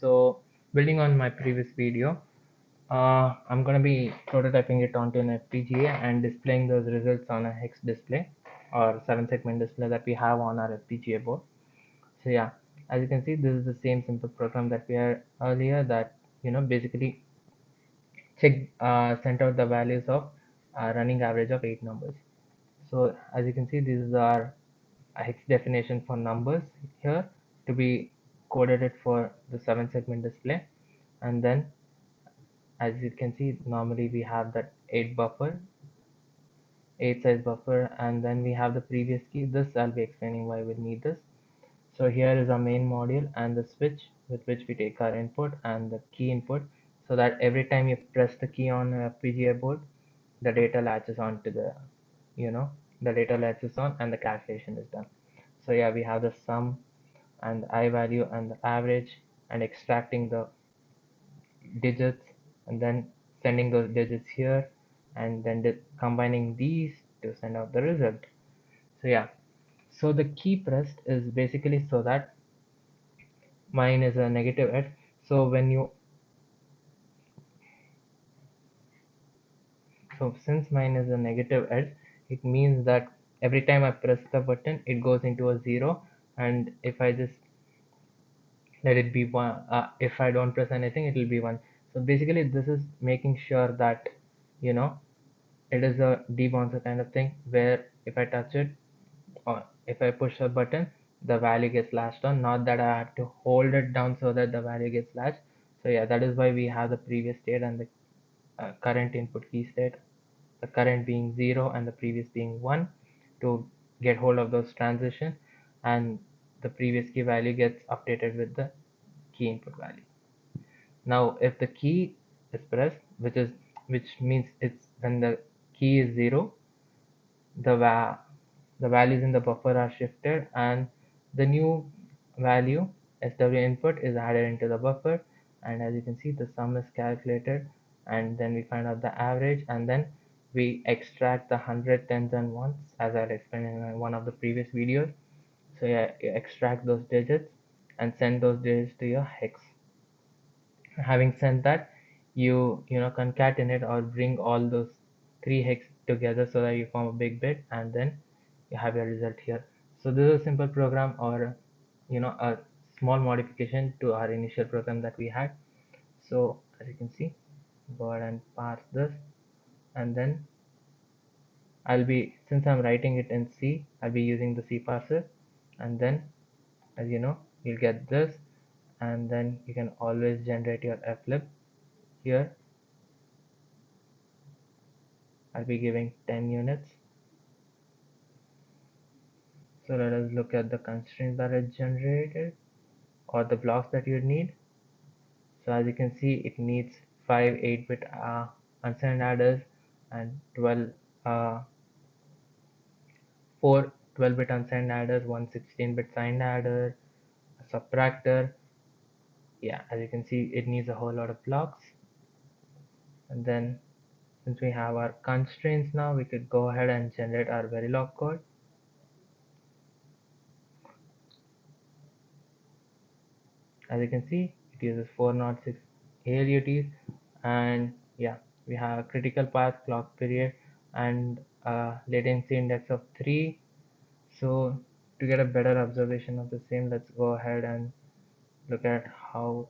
So building on my previous video, I'm going to be prototyping it onto an FPGA and displaying those results on a hex display or 7-segment display that we have on our FPGA board. So yeah, as you can see, this is the same simple program that we had earlier that, basically sent out the values of running average of 8 numbers. So as you can see, these are a hex definition for numbers here to be coded it for the 7-segment display. And then as you can see, normally we have that 8 size buffer, and then we have the previous key. This I'll be explaining why we need this. So here is our main module and the switch with which we take our input and the key input, so that every time you press the key on a FPGA board, the data latches on to the data latches on and the calculation is done. So yeah, we have the sum and the I value and the average, and extracting the digits and then sending those digits here, and then combining these to send out the result. So yeah, so the key pressed is basically so that mine is a negative edge. So since mine is a negative edge, it means that every time I press the button, it goes into a 0, and if I just let it be 1, if I don't press anything, it will be 1. So basically this is making sure that you know it is a debouncer kind of thing, where if I touch it or if I push a button, the value gets latched on, not that I have to hold it down so that the value gets latched. So yeah, that is why we have the previous state and the current input key state, the current being 0 and the previous being 1, to get hold of those transition, and the previous key value gets updated with the key input value. Now if the key is pressed, which means it's when the key is 0, the values in the buffer are shifted, and the new value SW input is added into the buffer, and as you can see, the sum is calculated, and then we find out the average, and then we extract the 100, tens and ones, as I explained in one of the previous videos. So yeah, you extract those digits and send those digits to your hex. Having said that, you concatenate or bring all those 3 hex together so that you form a big bit, and then you have your result here. So this is a simple program, or a small modification to our initial program that we had. So as you can see, go ahead and parse this, and then since I'm writing it in C, I'll be using the C parser, and then as you know, you'll get this, and then you can always generate your flib here. I'll be giving 10 units. So let us look at the constraints that are generated, or the blocks that you need. So as you can see, it needs 5 8-bit unsigned adders and 4 12-bit unsigned adders, 1 16-bit signed adder, a subtractor. Yeah, as you can see, it needs a whole lot of blocks. And then since we have our constraints now, we could go ahead and generate our Verilog code. As you can see, it uses 406 ALUTs, and yeah, we have a critical path, clock period, and a latency index of 3. So to get a better observation of the same, let's go ahead and look at how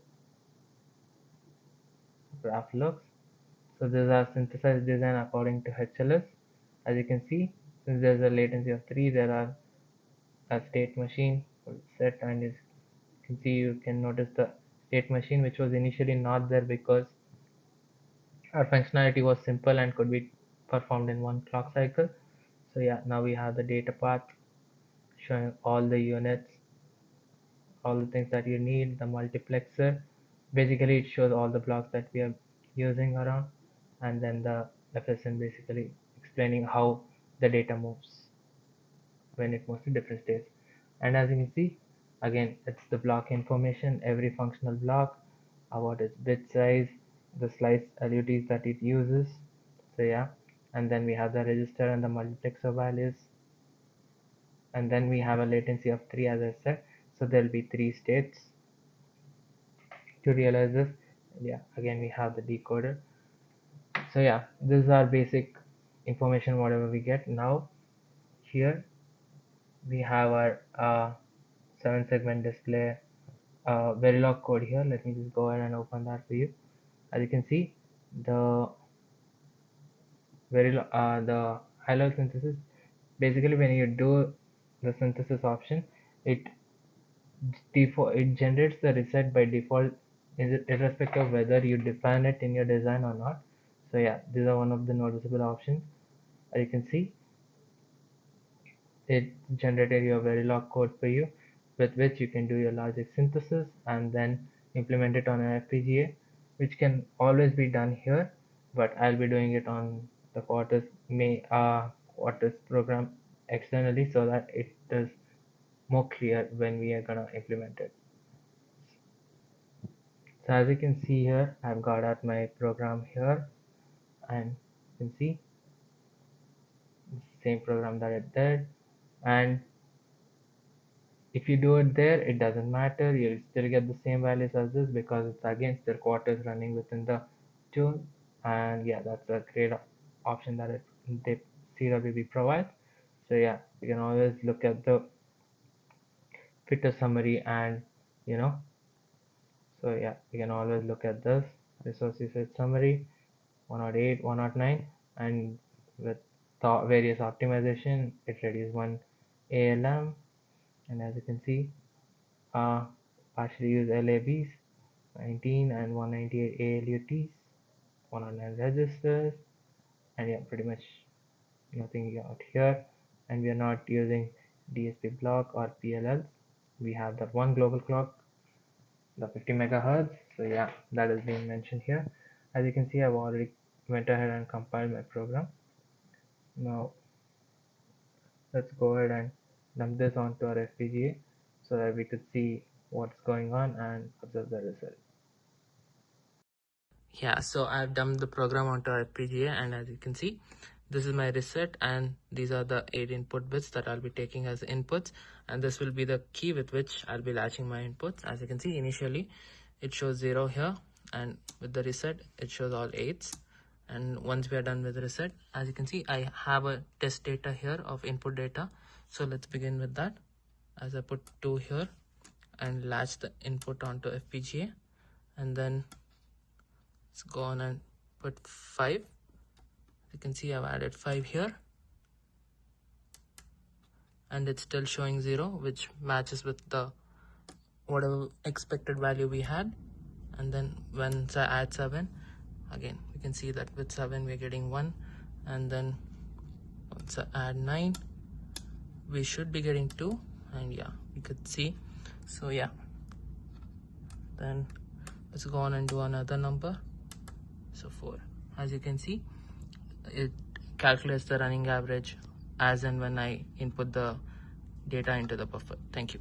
the graph looks. So this is our synthesized design according to HLS. As you can see, since there's a latency of 3, there are a state machine set, and you can see, you can notice the state machine, which was initially not there because our functionality was simple and could be performed in one clock cycle. So yeah, now we have the data path showing all the units, all the things that you need. The multiplexer, basically it shows all the blocks that we are using around, and then the FSM basically explaining how the data moves when it moves to different states. And as you can see, again, it's the block information, every functional block, what is bit size, the slice LUTs that it uses. So yeah, and then we have the register and the multiplexer values, and then we have a latency of 3, as I said. So there'll be 3 states, to realize this. Yeah, again we have the decoder. So yeah, this is our basic information whatever we get. Now here we have our 7-segment display Verilog code here. Let me just go ahead and open that for you. As you can see, the the high-level synthesis, basically when you do the synthesis option, it generates the reset by default, irrespective of whether you define it in your design or not. So yeah, these are one of the noticeable options. As you can see, it generated your Verilog code for you, with which you can do your logic synthesis and then implement it on an FPGA, which can always be done here, but I'll be doing it on the Quartus program externally so that it is more clear when we are gonna implement it. So as you can see here, I've got out my program here, and you can see same program that I did, and if you do it there, it doesn't matter, you'll still get the same values as this because it's against their quarters running within the tune. And yeah, that's a great option that the CWB provides. So yeah, you can always look at the fitter summary, and you know, so yeah, you can always look at this resource usage summary 108, 109, and with various optimization, it reduces one ALM, and as you can see, partially use LABs, 19 and 198 ALUTs, 109 registers, and yeah, pretty much nothing out here. And we are not using DSP block or PLLs. We have that one global clock, the 50 megahertz. So yeah, that is being mentioned here. As you can see, I've already went ahead and compiled my program. Now let's go ahead and dump this onto our FPGA so that we could see what's going on and observe the result. Yeah, so I've dumped the program onto our FPGA, and as you can see, this is my reset, and these are the 8 input bits that I'll be taking as inputs, and this will be the key with which I'll be latching my inputs. As you can see, initially it shows 0 here, and with the reset it shows all 8s. And once we are done with the reset, as you can see, I have a test data here of input data. So let's begin with that. As I put 2 here and latch the input onto FPGA, and then let's go on and put 5. You can see I've added 5 here, and it's still showing 0, which matches with the whatever expected value we had. And then once I add 7, again we can see that with 7 we're getting 1, and then once I add 9 we should be getting 2, and yeah, we could see. So yeah, then let's go on and do another number. So 4. As you can see, it calculates the running average as and when I input the data into the buffer. Thank you.